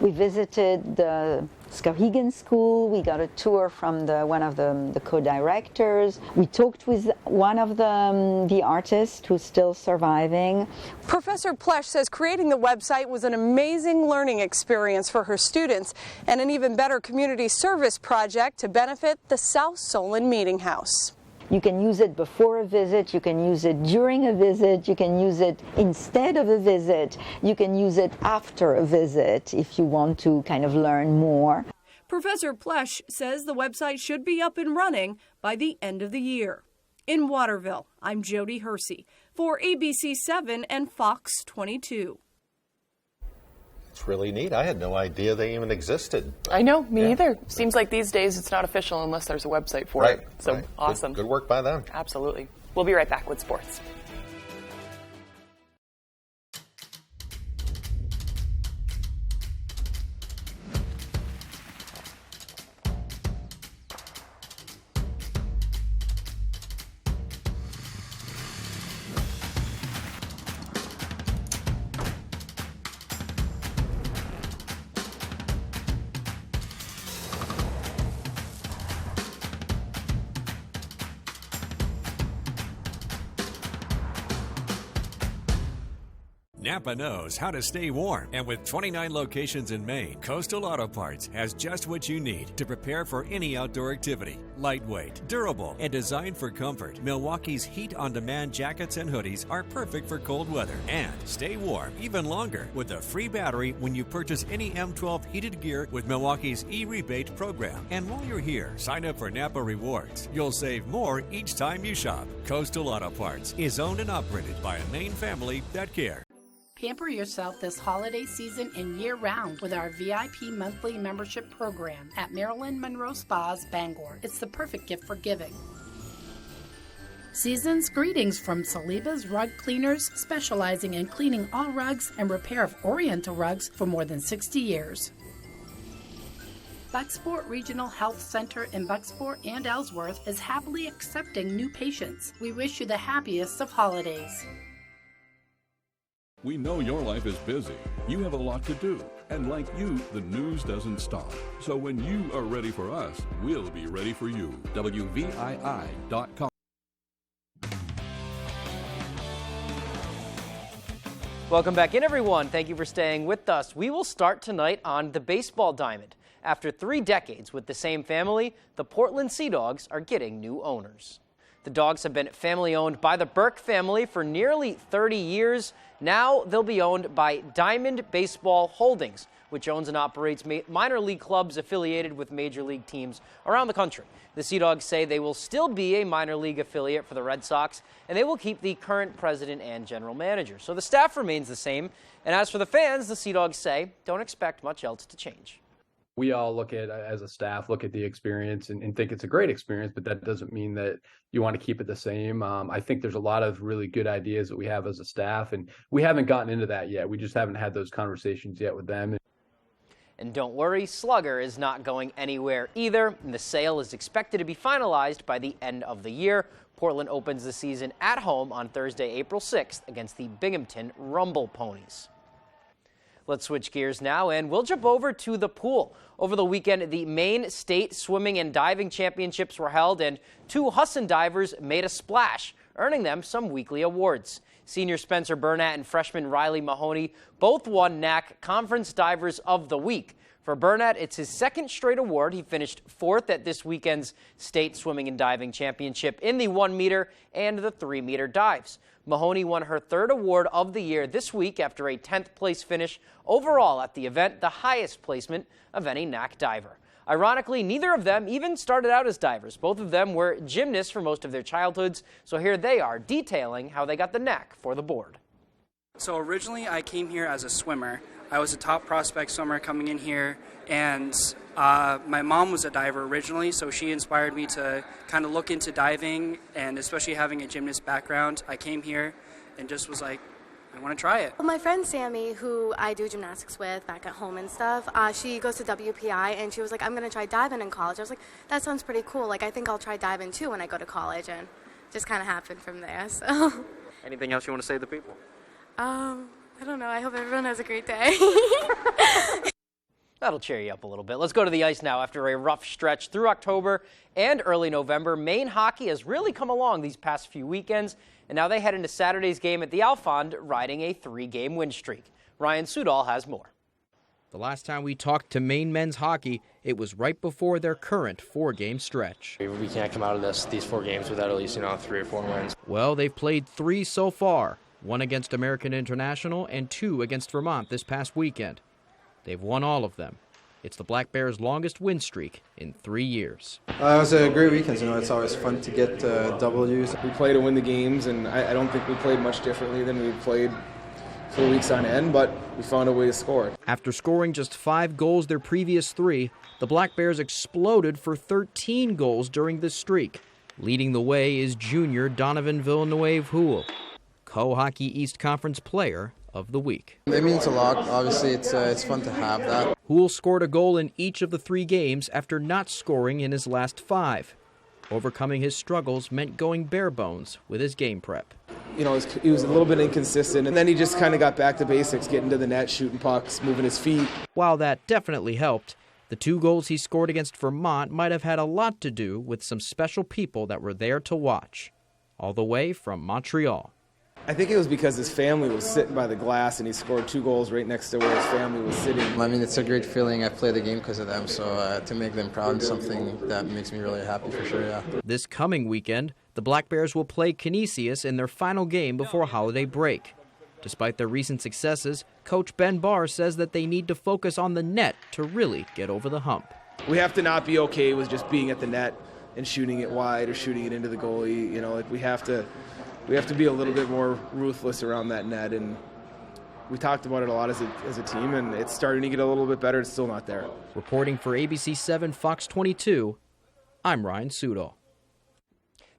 We visited the Skowhegan School. We got a tour from one of the co-directors. We talked with one of the artists who's still surviving. Professor Plesch says creating the website was an amazing learning experience for her students and an even better community service project to benefit the South Solon Meeting House. You can use it before a visit, you can use it during a visit, you can use it instead of a visit, you can use it after a visit if you want to kind of learn more. Professor Plesch says the website should be up and running by the end of the year. In Waterville, I'm Jody Hersey for ABC 7 and Fox 22. It's really neat. I had no idea they even existed. I know, me either. Seems like these days it's not official unless there's a website for it. So awesome. Good work by them. Absolutely. We'll be right back with sports. Napa knows how to stay warm, and with 29 locations in Maine, Coastal Auto Parts has just what you need to prepare for any outdoor activity. Lightweight, durable, and designed for comfort, Milwaukee's heat-on-demand jackets and hoodies are perfect for cold weather. And stay warm even longer with a free battery when you purchase any M12 heated gear with Milwaukee's e-rebate program. And while you're here, sign up for Napa Rewards. You'll save more each time you shop. Coastal Auto Parts is owned and operated by a Maine family that cares. Pamper yourself this holiday season and year-round with our VIP monthly membership program at Marilyn Monroe Spas, Bangor. It's the perfect gift for giving. Season's greetings from Saliba's Rug Cleaners, specializing in cleaning all rugs and repair of Oriental rugs for more than 60 years. Bucksport Regional Health Center in Bucksport and Ellsworth is happily accepting new patients. We wish you the happiest of holidays. We know your life is busy. You have a lot to do. And like you, the news doesn't stop. So when you are ready for us, we'll be ready for you. WVII.com. Welcome back in, everyone. Thank you for staying with us. We will start tonight on the baseball diamond. After 3 decades with the same family, the Portland Sea Dogs are getting new owners. The Dogs have been family-owned by the Burke family for nearly 30 years. Now they'll be owned by Diamond Baseball Holdings, which owns and operates minor league clubs affiliated with major league teams around the country. The Sea Dogs say they will still be a minor league affiliate for the Red Sox, and they will keep the current president and general manager. So the staff remains the same. And as for the fans, the Sea Dogs say don't expect much else to change. We all look at, as a staff, look at the experience and think it's a great experience, but that doesn't mean that you want to keep it the same. I think there's a lot of really good ideas that we have as a staff, and we haven't gotten into that yet. We just haven't had those conversations yet with them. And don't worry, Slugger is not going anywhere either. And the sale is expected to be finalized by the end of the year. Portland opens the season at home on Thursday, April 6th against the Binghamton Rumble Ponies. Let's switch gears now, and we'll jump over to the pool. Over the weekend, the Maine State Swimming and Diving Championships were held, and 2 Husson divers made a splash. earning them some weekly awards. Senior Spencer Burnett and freshman Riley Mahoney both won NAC Conference Divers of the Week. For Burnett, it's his second straight award. He finished 4th at this weekend's State Swimming and Diving Championship in the 1-meter and the 3-meter dives. Mahoney won her 3rd award of the year this week after a 10th place finish overall at the event, the highest placement of any NAC diver. Ironically, neither of them even started out as divers. Both of them were gymnasts for most of their childhoods, so here they are detailing how they got the knack for the board. So originally I came here as a swimmer. I was a top prospect swimmer coming in here, and my mom was a diver originally, so she inspired me to kind of look into diving, and especially having a gymnast background. I came here and just was like, I want to try it. Well, my friend Sammy, who I do gymnastics with back at home and stuff, she goes to WPI, and she was like, I'm going to try diving in college. I was like, that sounds pretty cool. Like, I think I'll try diving too when I go to college, and just kind of happened from there. So. Anything else you want to say to the people? I don't know. I hope everyone has a great day. That'll cheer you up a little bit. Let's go to the ice now. After a rough stretch through October and early November, Maine hockey has really come along these past few weekends, and now they head into Saturday's game at the Alfond, riding a 3-game win streak. Ryan Sudol has more. The last time we talked to Maine men's hockey, it was right before their current 4-game stretch. We can't come out of these 4 games without at least 3 or 4 wins. Well, they've played 3 so far, 1 against American International and 2 against Vermont this past weekend. They've won all of them. It's the Black Bears' longest win streak in 3 years. It was a great weekend. It's always fun to get W's. We play to win the games, and I don't think we played much differently than we played for weeks on end, but we found a way to score. After scoring just 5 goals their previous 3, the Black Bears exploded for 13 goals during this streak. Leading the way is junior Donovan Villeneuve-Houle, Co-Hockey East Conference Player of the Week. It means a lot. Obviously, it's fun to have that. Houle scored a goal in each of the 3 games after not scoring in his last 5. Overcoming his struggles meant going bare bones with his game prep. He was a little bit inconsistent, and then he just kind of got back to basics, getting to the net, shooting pucks, moving his feet. While that definitely helped, the 2 goals he scored against Vermont might have had a lot to do with some special people that were there to watch, all the way from Montreal. I think it was because his family was sitting by the glass, and he scored 2 goals right next to where his family was sitting. I mean, it's a great feeling. I play the game because of them, so to make them proud is something that makes me really happy for sure, yeah. This coming weekend, the Black Bears will play Canisius in their final game before holiday break. Despite their recent successes, Coach Ben Barr says that they need to focus on the net to really get over the hump. We have to not be okay with just being at the net and shooting it wide or shooting it into the goalie. We have to be a little bit more ruthless around that net, and we talked about it a lot as a team, and it's starting to get a little bit better. It's still not there. Reporting for ABC 7 Fox 22, I'm Ryan Sudol.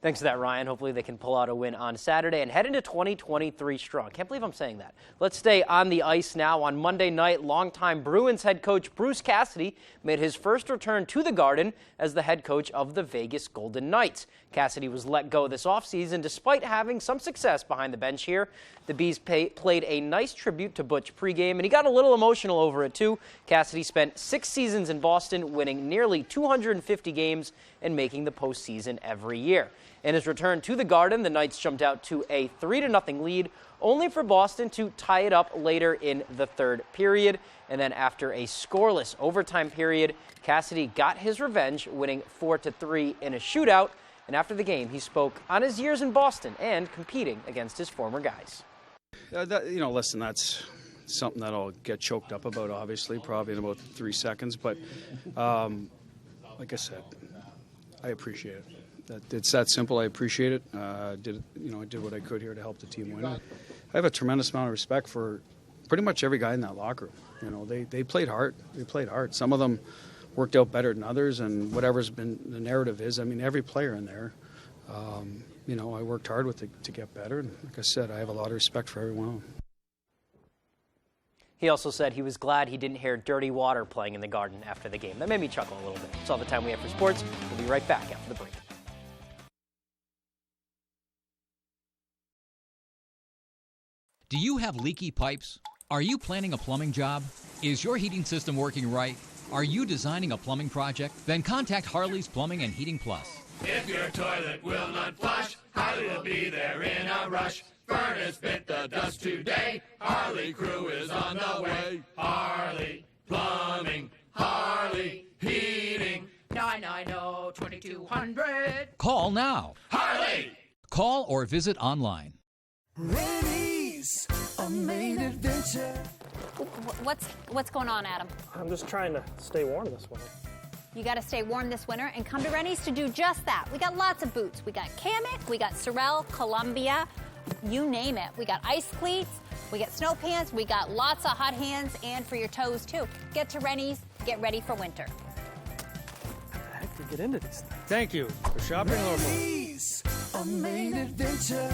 Thanks for that, Ryan. Hopefully they can pull out a win on Saturday and head into 2023 strong. Can't believe I'm saying that. Let's stay on the ice now. On Monday night, longtime Bruins head coach Bruce Cassidy made his first return to the Garden as the head coach of the Vegas Golden Knights. Cassidy was let go this offseason despite having some success behind the bench here. The Bees played a nice tribute to Butch pregame, and he got a little emotional over it, too. Cassidy spent 6 seasons in Boston, winning nearly 250 games and making the postseason every year. In his return to the Garden, the Knights jumped out to a 3-0 lead, only for Boston to tie it up later in the 3rd period. And then after a scoreless overtime period, Cassidy got his revenge, winning 4-3 in a shootout. And after the game, he spoke on his years in Boston and competing against his former guys. Listen, that's something that I'll get choked up about, obviously, probably in about 3 seconds. But like I said, I appreciate it. It's that simple. I appreciate it. I did what I could here to help the team win. I have a tremendous amount of respect for pretty much every guy in that locker room. They played hard. They played hard. Some of them worked out better than others, and whatever's been the narrative is, every player in there, I worked hard with it to get better. And like I said, I have a lot of respect for every one of them. He also said he was glad he didn't hear Dirty Water playing in the Garden after the game. That made me chuckle a little bit. That's all the time we have for sports. We'll be right back after the break. Do you have leaky pipes? Are you planning a plumbing job? Is your heating system working right? Are you designing a plumbing project? Then contact Harley's Plumbing and Heating Plus. If your toilet will not flush, Harley will be there in a rush. Furnace bit the dust today. Harley crew is on the way. Harley Plumbing, Harley Heating. 990-2200. Call now. Harley! Call or visit online. Rennie's, a main adventure. What's going on, Adam? I'm just trying to stay warm this winter. You got to stay warm this winter and come to Rennie's to do just that. We got lots of boots. We got Kamek, we got Sorel, Columbia, you name it. We got ice cleats, we got snow pants, we got lots of hot hands, and for your toes too. Get to Rennie's, get ready for winter. How the heck do you get into these things? Thank you for shopping local. Rennie's, a main adventure.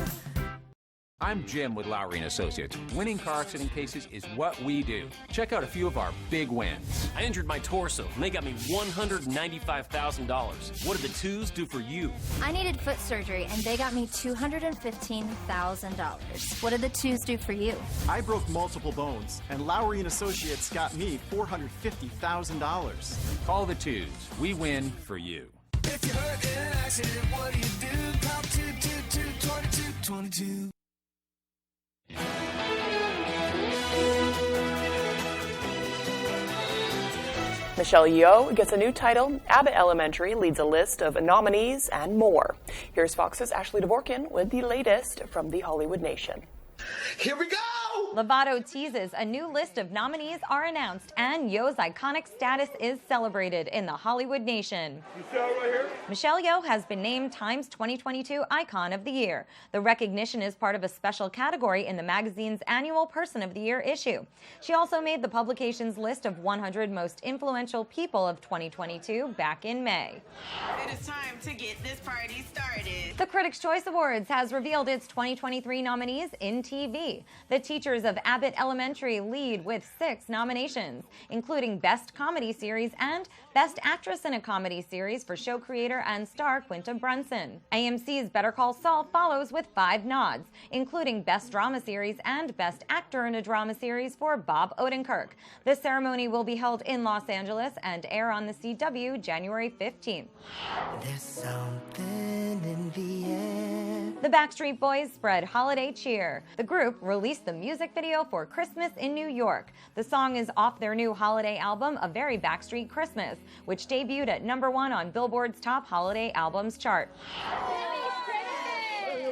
I'm Jim with Lowry & Associates. Winning car accident cases is what we do. Check out a few of our big wins. I injured my torso, and they got me $195,000. What did the twos do for you? I needed foot surgery, and they got me $215,000. What did the twos do for you? I broke multiple bones, and Lowry & Associates got me $450,000. Call the twos. We win for you. If you're hurt in an accident, what do you do? Call 222-2222. Michelle Yeoh gets a new title. Abbott Elementary leads a list of nominees and more. Here's Fox's Ashley Dvorkin with the latest from the Hollywood Nation. Here we go! Lovato teases a new list of nominees are announced, and Yeoh's iconic status is celebrated in the Hollywood Nation. You see right here? Michelle Yeoh has been named Time's 2022 Icon of the Year. The recognition is part of a special category in the magazine's annual Person of the Year issue. She also made the publication's list of 100 most influential people of 2022 back in May. It is time to get this party started. The Critics' Choice Awards has revealed its 2023 nominees in TV. The teachers of Abbott Elementary lead with 6 nominations, including Best Comedy Series and Best Actress in a Comedy Series for show creator and star Quinta Brunson. AMC's Better Call Saul follows with 5 nods, including Best Drama Series and Best Actor in a Drama Series for Bob Odenkirk. The ceremony will be held in Los Angeles and air on the CW January 15th. There's something in the air. The Backstreet Boys spread holiday cheer. The group released the music video for Christmas in New York. The song is off their new holiday album, A Very Backstreet Christmas, which debuted at #1 on Billboard's Top Holiday Albums chart.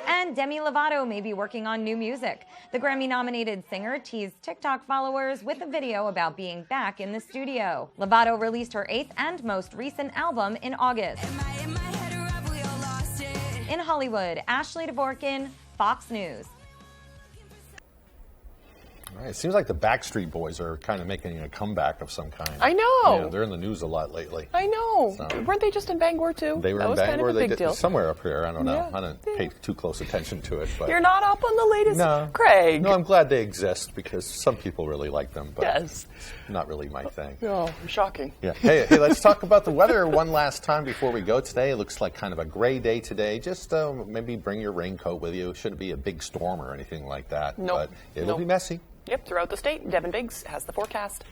And Demi Lovato may be working on new music. The Grammy-nominated singer teased TikTok followers with a video about being back in the studio. Lovato released her 8th and most recent album in August. In Hollywood, Ashley Dvorkin, Fox News. All right, it seems like the Backstreet Boys are kind of making a comeback of some kind. I know. Yeah, they're in the news a lot lately. I know. So, weren't they just in Bangor too? They were that in was Bangor. Kind of a big deal. Somewhere up here. I don't know. Yeah. I didn't pay too close attention to it. But you're not up on the latest, no. Craig. No, I'm glad they exist because some people really like them. But yes. It's not really my thing. Oh, shocking. Yeah. Hey, let's talk about the weather one last time before we go today. It looks like kind of a gray day today. Just maybe bring your raincoat with you. It shouldn't be a big storm or anything like that. Nope. But it'll be messy. Yep, throughout the state. Devin Biggs has the forecast.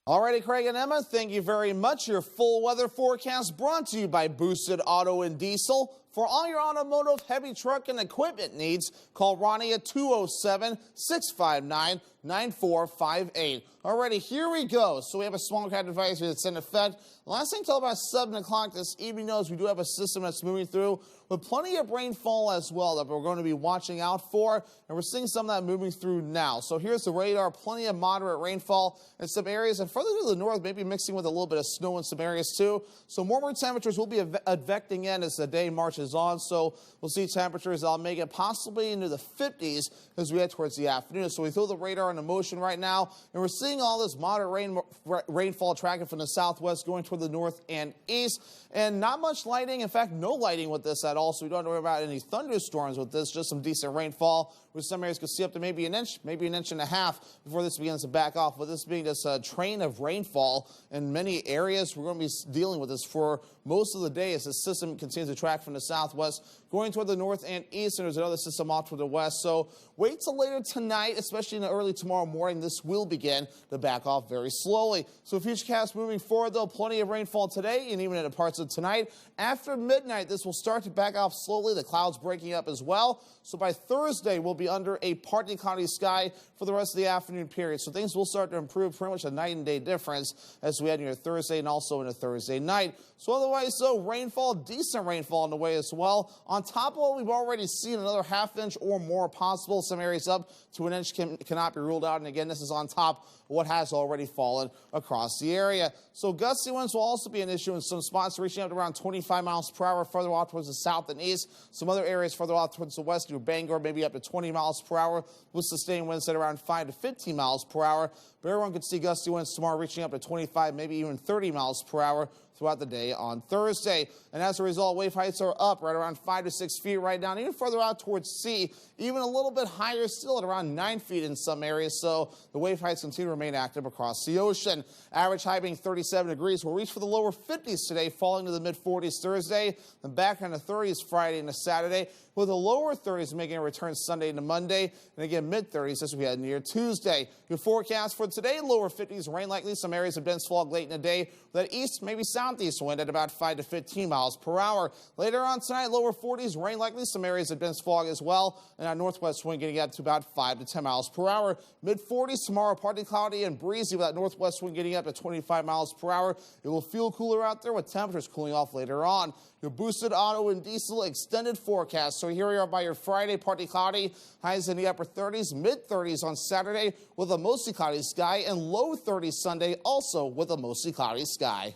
Alrighty, Craig and Emma, thank you very much. Your full weather forecast brought to you by Boosted Auto and Diesel. For all your automotive, heavy truck, and equipment needs, call Ronnie at 207-659-9458. Alrighty, here we go. So we have a small cat advisory that's in effect. Last thing until about 7 o'clock this evening knows we do have a system that's moving through with plenty of rainfall as well that we're going to be watching out for, and we're seeing some of that moving through now. So here's the radar, plenty of moderate rainfall in some areas, and further to the north, maybe mixing with a little bit of snow in some areas too. So warmer temperatures will be advecting in as the day marches on, so we'll see temperatures that'll make it possibly into the 50s as we head towards the afternoon. So we throw the radar into motion right now, and we're seeing all this moderate rainfall tracking from the southwest going toward the north and east, and not much lighting. In fact, no lighting with this at all, so we don't have to worry about any thunderstorms with this, just some decent rainfall, with some areas could see up to maybe an inch and a half before this begins to back off. With this being just a train of rainfall in many areas, we're going to be dealing with this for most of the day as the system continues to track from the southwest going toward the north and east, and there's another system off toward the west. So wait till later tonight, especially in the early tomorrow morning. This will begin to back off very slowly. So futurecast moving forward, though, plenty of rainfall today and even in the parts of tonight. After midnight, this will start to back off slowly, the clouds breaking up as well. So by Thursday, we'll be under a partly cloudy sky for the rest of the afternoon period. So things will start to improve, pretty much a night and day difference as we head into Thursday and also into Thursday night. So otherwise, though, rainfall, decent rainfall on the way as well. On top of what we've already seen, another half-inch or more possible. Some areas up to an inch cannot be ruled out. And again, this is on top of what has already fallen across the area. So gusty winds will also be an issue in some spots, reaching up to around 25 miles per hour further off towards the south and east. Some other areas further off towards the west, near Bangor, maybe up to 20 miles per hour, with sustained winds at around 5 to 15 miles per hour. But everyone could see gusty winds tomorrow reaching up to 25, maybe even 30 miles per hour throughout the day on Thursday. And as a result, wave heights are up right around 5 to 6 feet right now, and even further out towards sea, even a little bit higher still at around 9 feet in some areas. So the wave heights continue to remain active across the ocean. Average high being 37 degrees. We'll reach for the lower 50s today, falling to the mid-40s Thursday, then back in the 30s Friday into Saturday, with the lower 30s making a return Sunday into Monday, and again mid-30s as we head near Tuesday. Your forecast for today, lower 50s, rain likely, some areas of dense fog late in the day, that east, maybe southeast wind at about 5 to 15 miles per hour. Later on tonight, lower 40s, rain likely, some areas of dense fog as well, and our northwest wind getting up to about 5 to 10 miles per hour. Mid-40s tomorrow, partly cloudy and breezy with that northwest wind getting up to 25 miles per hour. It will feel cooler out there with temperatures cooling off later on. Your boosted auto and diesel extended forecast. So here we are by your Friday, partly cloudy, highs in the upper 30s, mid-30s on Saturday with a mostly cloudy sky, and low 30s Sunday also with a mostly cloudy sky.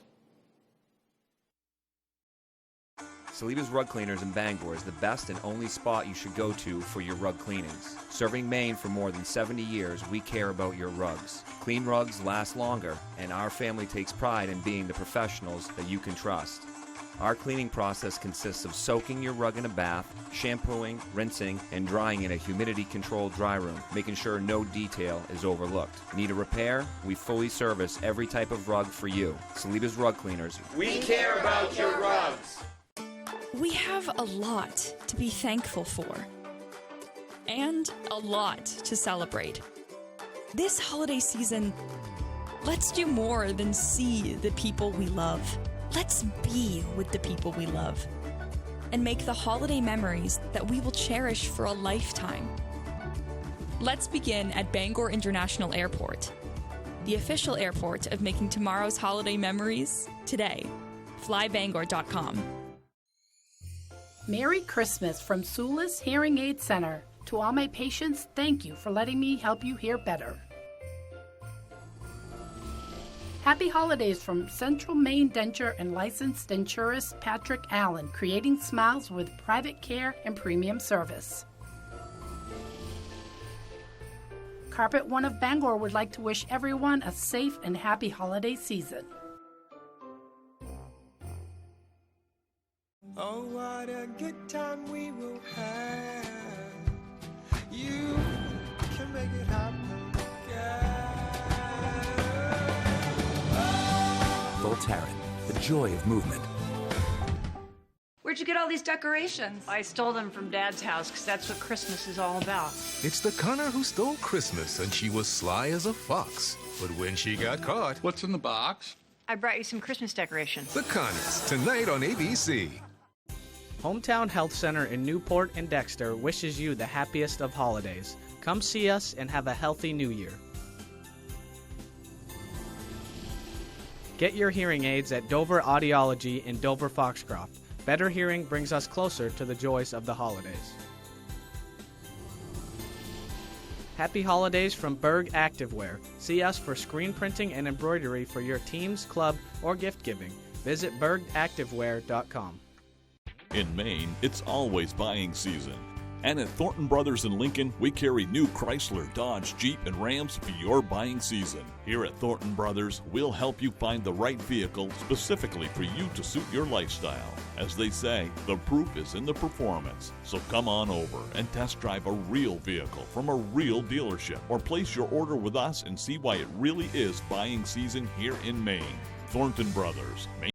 Saliba's Rug Cleaners in Bangor is the best and only spot you should go to for your rug cleanings. Serving Maine for more than 70 years, we care about your rugs. Clean rugs last longer, and our family takes pride in being the professionals that you can trust. Our cleaning process consists of soaking your rug in a bath, shampooing, rinsing, and drying in a humidity-controlled dry room, making sure no detail is overlooked. Need a repair? We fully service every type of rug for you. Saliba's Rug Cleaners. We care about your rugs. We have a lot to be thankful for, and a lot to celebrate. This holiday season, let's do more than see the people we love. Let's be with the people we love and make the holiday memories that we will cherish for a lifetime. Let's begin at Bangor International Airport, the official airport of making tomorrow's holiday memories today. FlyBangor.com. Merry Christmas from Sulis Hearing Aid Center. To all my patients, thank you for letting me help you hear better. Happy holidays from Central Maine Denture and licensed denturist Patrick Allen, creating smiles with private care and premium service. Carpet One of Bangor would like to wish everyone a safe and happy holiday season. Oh, what a good time we will have. You can make it happen. Voltaren, the joy of movement. Where'd you get all these decorations? I stole them from Dad's house because that's what Christmas is all about. It's the Connor who stole Christmas, and she was sly as a fox. But when she got caught... What's in the box? I brought you some Christmas decorations. The Connors, tonight on ABC. Hometown Health Center in Newport and Dexter wishes you the happiest of holidays. Come see us and have a healthy new year. Get your hearing aids at Dover Audiology in Dover Foxcroft. Better hearing brings us closer to the joys of the holidays. Happy holidays from Berg Activewear. See us for screen printing and embroidery for your team's club or gift giving. Visit bergactivewear.com. In Maine, it's always buying season. And at Thornton Brothers in Lincoln, we carry new Chrysler, Dodge, Jeep, and Rams for your buying season. Here at Thornton Brothers, we'll help you find the right vehicle specifically for you to suit your lifestyle. As they say, the proof is in the performance. So come on over and test drive a real vehicle from a real dealership, or place your order with us and see why it really is buying season here in Maine. Thornton Brothers, Maine.